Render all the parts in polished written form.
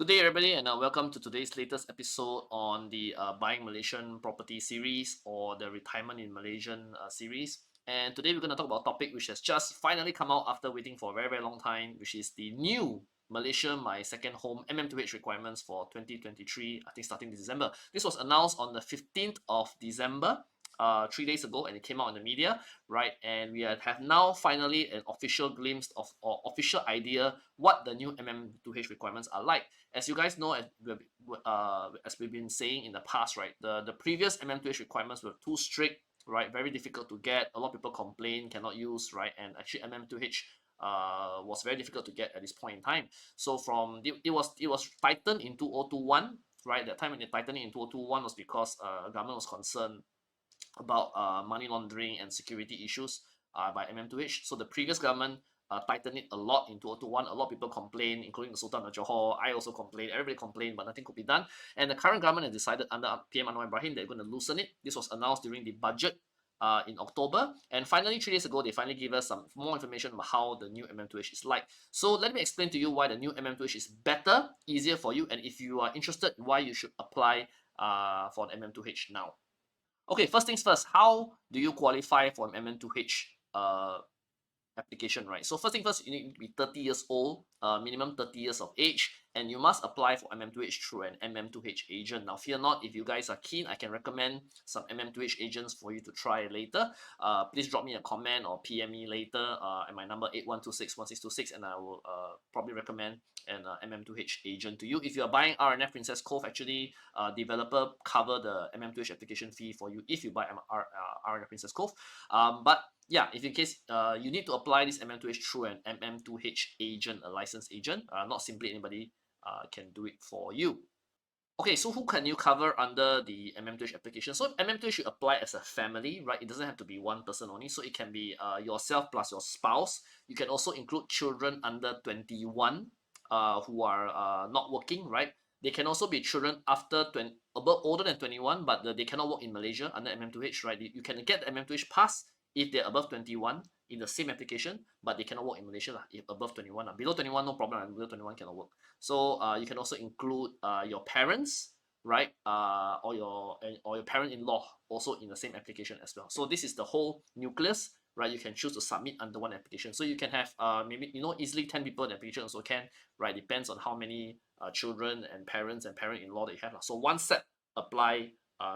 Good day, everybody, and welcome to today's latest episode on the Buying Malaysian Property series or the Retirement in Malaysian series. And today we're going to talk about a topic which has just finally come out after waiting for a very, very long time, which is the new Malaysia My Second Home MM2H requirements for 2023, I think starting December. This was announced on the 15th of December. 3 days ago, and it came out in the media, right? And we have now finally an official glimpse of or official idea what the new MM2H requirements are like. As you guys know, as we've been saying in the past, right, the previous MM2H requirements were too strict, right, very difficult to get. A lot of people complain cannot use, right, and actually MM2H was very difficult to get at this point in time. So it was tightened in 2021, right? That time when they tightened it in 2021 was because government was concerned about money laundering and security issues by MM2H. So the previous government tightened it a lot in 2021. A lot of people complained, including the Sultan of Johor. I also complained. Everybody complained, but nothing could be done. And the current government has decided under PM Anwar Ibrahim they're going to loosen it. This was announced during the budget in October. And finally, 3 days ago, they finally gave us some more information about how the new MM2H is like. So let me explain to you why the new MM2H is better, easier for you, and if you are interested, why you should apply for an MM2H now. Okay, first things first, how do you qualify for an MM2H application, right? So first thing first, you need to be 30 years old, minimum 30 years of age, and you must apply for MM2H through an MM2H agent. Now, fear not, if you guys are keen, I can recommend some MM2H agents for you to try later. Please drop me a comment or PM me later at my number 81261626, and I will probably recommend an MM2H agent to you. If you are buying RNF Princess Cove, actually, developer cover the MM2H application fee for you if you buy RNF Princess Cove. But yeah, if in case you need to apply this MM2H through an MM2H agent, a licensed agent, not simply anybody can do it for you. Okay, so who can you cover under the MM2H application? So MM2H should apply as a family, right? It doesn't have to be one person only. So it can be yourself plus your spouse. You can also include children under 21 who are not working, right? They can also be children after above older than 21, but they cannot work in Malaysia under MM2H, right? You can get the MM2H pass if they're above 21 in the same application, but they cannot work in Malaysia if above 21. Below 21, no problem. Below 21 cannot work. So you can also include your parents, right? Or your parent-in-law also in the same application as well. So this is the whole nucleus, right? You can choose to submit under one application. So you can have maybe easily 10 people in the application also can, right? Depends on how many children and parents and parent-in-law that you have. So one set apply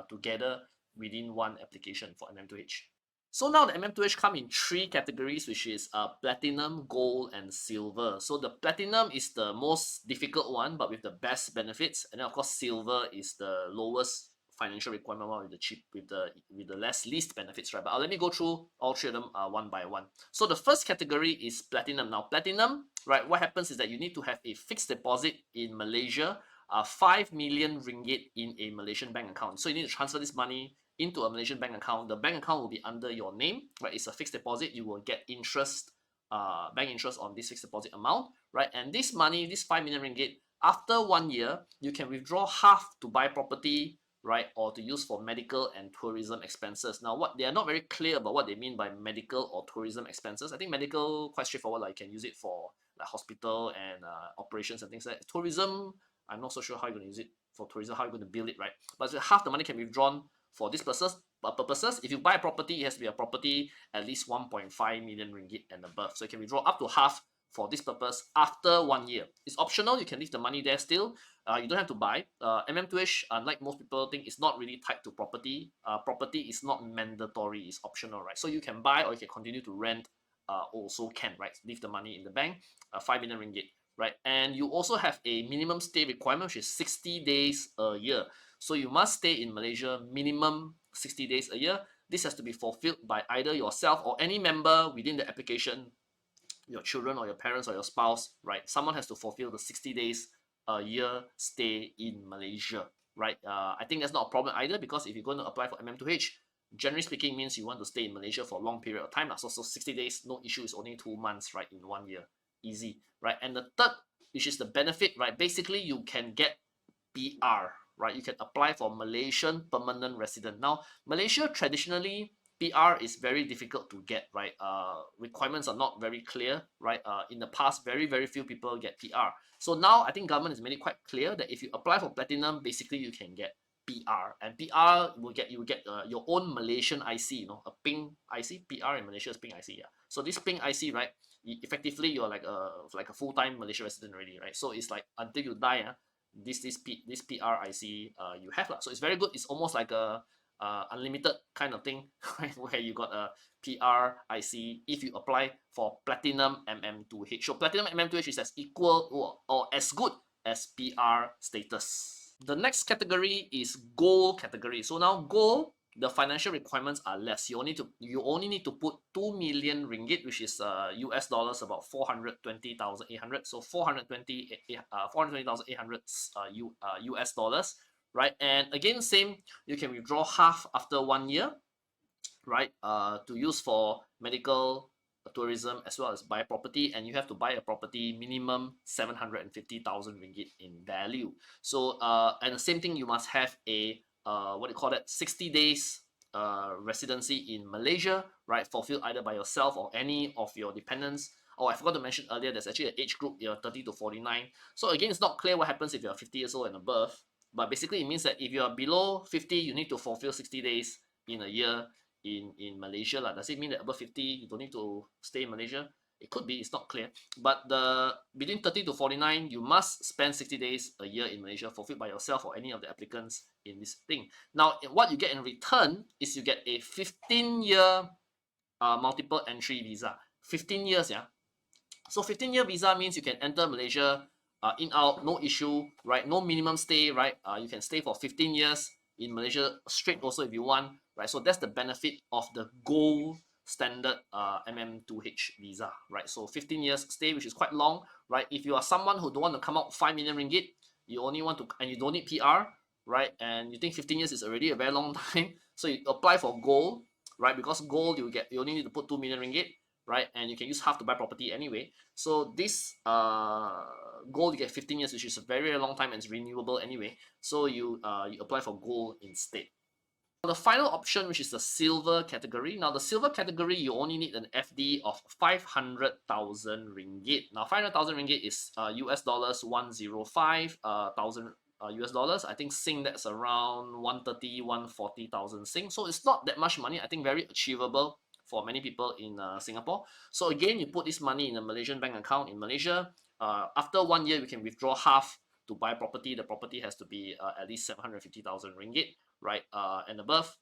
together within one application for MM2H. So now the MM2H come in three categories, which is platinum, gold, and silver. So the platinum is the most difficult one, but with the best benefits. And then of course silver is the lowest financial requirement one with the least benefits, right? But let me go through all three of them one by one. So the first category is platinum. Now platinum, right? What happens is that you need to have a fixed deposit in Malaysia, 5 million ringgit in a Malaysian bank account. So you need to transfer this money into a Malaysian bank account. The bank account will be under your name, right? It's a fixed deposit. You will get interest, bank interest on this fixed deposit amount, right? And this money, this 5 million ringgit, after 1 year, you can withdraw half to buy property, right? Or to use for medical and tourism expenses. Now, what they are not very clear about what they mean by medical or tourism expenses. I think medical quite straightforward, like you can use it for like hospital and operations and things like that. Tourism, I'm not so sure how you're going to use it for tourism, how you're going to bill it, right? But half the money can be withdrawn for this purposes. If you buy a property, it has to be a property at least 1.5 million ringgit and above. So you can withdraw up to half for this purpose after 1 year. It's optional. You can leave the money there still. You don't have to buy. MM2H, unlike most people think, is not really tied to property. Property is not mandatory. It's optional, right? So you can buy or you can continue to rent. Also can, right? Leave the money in the bank. 5 million ringgit, right? And you also have a minimum stay requirement, which is 60 days a year. So you must stay in Malaysia minimum 60 days a year. This has to be fulfilled by either yourself or any member within the application, your children or your parents or your spouse, right? Someone has to fulfill the 60 days a year stay in Malaysia, right? I think that's not a problem either, because if you're going to apply for MM2H, generally speaking means you want to stay in Malaysia for a long period of time. So 60 days, no issue, is only 2 months, right, in 1 year. Easy, right? And the third, which is the benefit, right? Basically, you can get PR, right? You can apply for Malaysian permanent resident. Now, Malaysia traditionally PR is very difficult to get, right? Requirements are not very clear, right? In the past, very few people get PR. So now I think government has made it quite clear that if you apply for platinum, basically you can get PR, and PR you will get your own Malaysian IC, a pink IC. PR in Malaysia is pink IC, yeah. So this pink IC, right? Effectively you're like a full-time Malaysia resident already, right? So it's like until you die, this PR IC you have lah. So it's very good. It's almost like a unlimited kind of thing, right? Where you got a PR IC if you apply for platinum MM2H. So platinum MM2H is as equal or as good as PR status. The next category is gold category. So now gold, the financial requirements are less. You only need to put 2 million ringgit, which is US dollars about 420,800. So 420,800 US dollars, right? And again, same, you can withdraw half after 1 year, right? To use for medical, tourism, as well as buy property, and you have to buy a property minimum 750,000 ringgit in value. So and the same thing, you must have a what do you call that, 60 days residency in Malaysia, right? Fulfilled either by yourself or any of your dependents. Oh, I forgot to mention earlier, there's actually an age group, you're 30 to 49. So again, it's not clear what happens if you're 50 years old and above, but basically it means that if you're below 50, you need to fulfill 60 days in a year in Malaysia lah. Does it mean that above 50 you don't need to stay in Malaysia? It could be, it's not clear. But the between 30 to 49, you must spend 60 days a year in Malaysia, fulfilled by yourself or any of the applicants in this thing. Now, what you get in return is you get a 15-year multiple entry visa. 15 years, yeah. So 15-year visa means you can enter Malaysia in out, no issue, right? No minimum stay, right? You can stay for 15 years in Malaysia straight also if you want, right? So that's the benefit of the gold standard MM2H visa, right? So 15 years stay, which is quite long, right? If you are someone who don't want to come out 5 million ringgit, you only want to, and you don't need PR, right? And you think 15 years is already a very long time, so you apply for gold, right? Because gold you only need to put 2 million ringgit, right? And you can use half to buy property anyway. So this gold you get 15 years, which is a very long time and it's renewable anyway. So you apply for gold instead. The final option, which is the silver category. Now the silver category, you only need an FD of 500,000 ringgit. Now 500,000 ringgit is US dollars 105,000 US dollars. I think Sing, that's around 130, 140,000 Sing. So it's not that much money. I think very achievable for many people in Singapore. So again, you put this money in a Malaysian bank account in Malaysia. After 1 year, you can withdraw half to buy property. The property has to be at least 750,000 ringgit, right? And above,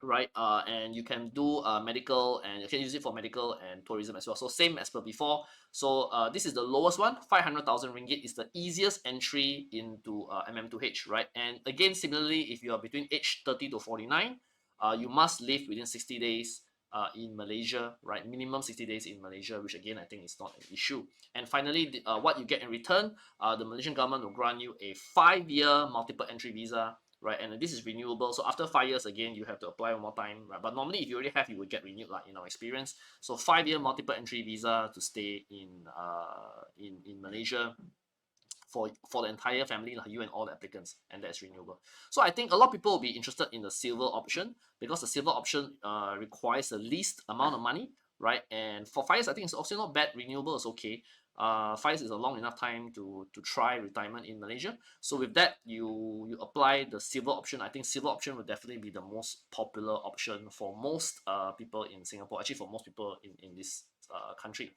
right? And you can do medical, and you can use it for medical and tourism as well. So same as per before. So this is the lowest one. 500,000 ringgit is the easiest entry into MM2H, right? And again, similarly, if you are between age 30 to 49, you must live within 60 days in Malaysia, right? Minimum 60 days in Malaysia, which again, I think is not an issue. And finally, what you get in return, the Malaysian government will grant you a 5-year multiple entry visa, right? And this is renewable. So after 5 years, again, you have to apply one more time, right? But normally, if you already have, you will get renewed, like in our experience. So 5-year multiple entry visa to stay in Malaysia for the entire family, like you and all the applicants, and that's renewable. So I think a lot of people will be interested in the silver option because the silver option requires the least amount of money, right? And for 5 years, I think it's also not bad. Renewable is okay. 5 years is a long enough time to try retirement in Malaysia. So with that, you apply the silver option. I think silver option will definitely be the most popular option for most people in Singapore. Actually, for most people in this country.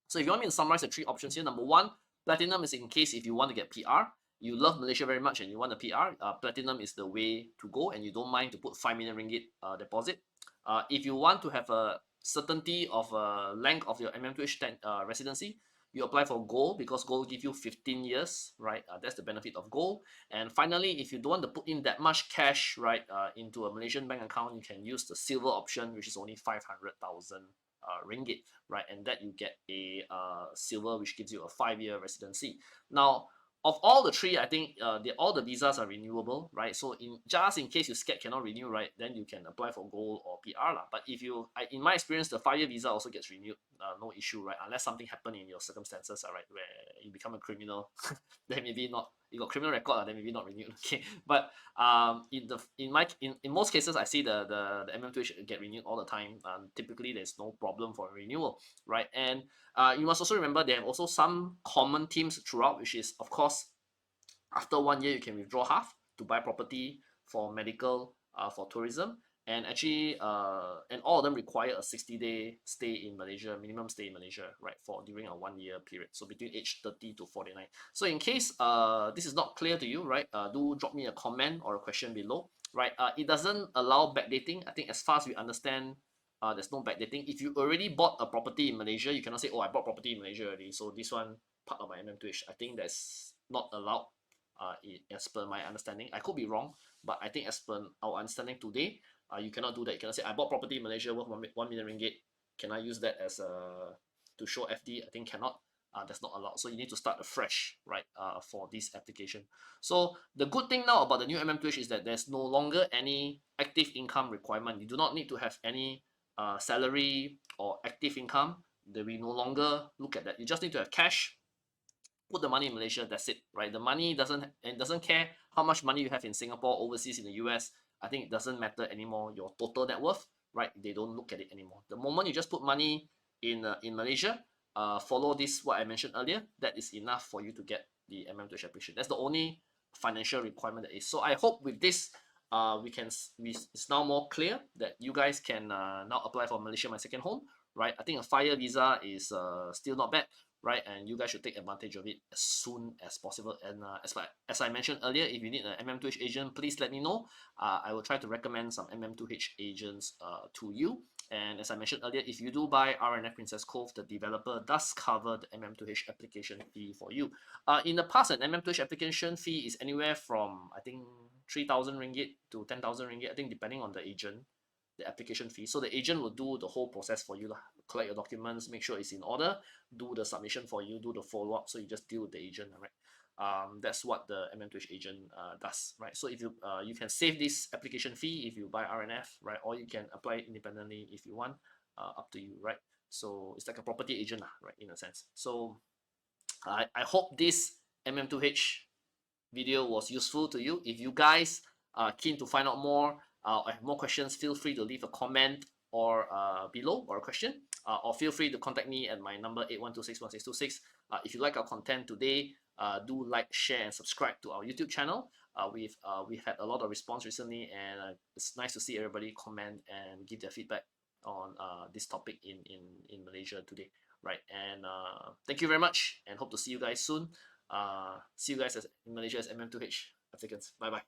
So if you want me to summarize the 3 options here, number 1, platinum is in case if you want to get PR, you love Malaysia very much and you want a PR, platinum is the way to go, and you don't mind to put 5 million ringgit deposit. If you want to have a certainty of length of your MM2H residency, you apply for gold because gold give you 15 years, right? That's the benefit of gold. And finally, if you don't want to put in that much cash, right, into a Malaysian bank account, you can use the silver option, which is only 500,000 ringgit, right? And that you get a silver, which gives you a 5-year residency. Now, of all the 3, I think all the visas are renewable, right? So just in case you scared cannot renew, right, then you can apply for gold or PR lah. But if in my experience, the 5-year visa also gets renewed, no issue, right? Unless something happen in your circumstances, right, where you become a criminal, then maybe not you got criminal record, then maybe not renewed. Okay, but in most cases, I see the MM2H get renewed all the time. Typically, there's no problem for renewal, right? And you must also remember they have also some common themes throughout, which is of course after 1 year, you can withdraw half to buy property for medical, for tourism, and actually, and all of them require a 60-day stay in Malaysia, minimum stay in Malaysia, right, for during a 1 year period. So between age 30 to 49. So in case this is not clear to you, right, do drop me a comment or a question below, right? It doesn't allow backdating. I think as far as we understand, there's no backdating. If you already bought a property in Malaysia, you cannot say, oh, I bought property in Malaysia already, so this one part of my MM2H. I think that's not allowed, as per my understanding. I could be wrong, but I think as per our understanding today, you cannot do that. You cannot say I bought property in Malaysia worth 1 million ringgit. Can I use that as a to show FD? I think cannot. That's not allowed. So you need to start afresh, right? For this application. So the good thing now about the new MM2H is that there's no longer any active income requirement. You do not need to have any salary or active income. We no longer look at that. You just need to have cash, put the money in Malaysia, that's it, right? The money doesn't care how much money you have in Singapore, overseas, in the US. I think it doesn't matter anymore. Your total net worth, right? They don't look at it anymore. The moment you just put money in Malaysia, follow this what I mentioned earlier, that is enough for you to get the MM2H application. That's the only financial requirement that is. So I hope with this, it's now more clear that you guys can now apply for Malaysia My Second Home, right? I think a 5-year visa is still not bad, right? And you guys should take advantage of it as soon as possible. And as I mentioned earlier, if you need an MM2H agent, please let me know. I will try to recommend some MM2H agents to you. And as I mentioned earlier, if you do buy RNF Princess Cove, the developer does cover the MM2H application fee for you. In the past, an MM2H application fee is anywhere from, I think, 3,000 ringgit to 10,000 ringgit, I think, depending on the agent, the application fee. So the agent will do the whole process for you, lah. Collect your documents, make sure it's in order, do the submission for you, do the follow up. So you just deal with the agent, right? That's what the MM2H agent does, right? So if you can save this application fee if you buy RNF, right? Or you can apply it independently if you want, up to you, right? So it's like a property agent, right, in a sense. So I hope this MM2H video was useful to you. If you guys are keen to find out more, or have more questions, feel free to leave a comment or below, or a question, or feel free to contact me at my number 81261626. If you like our content today, do like, share, and subscribe to our YouTube channel. We've had a lot of response recently, and it's nice to see everybody comment and give their feedback on this topic in Malaysia today, right? And thank you very much, and hope to see you guys soon. See you guys in Malaysia as MM2H applicants. Bye bye.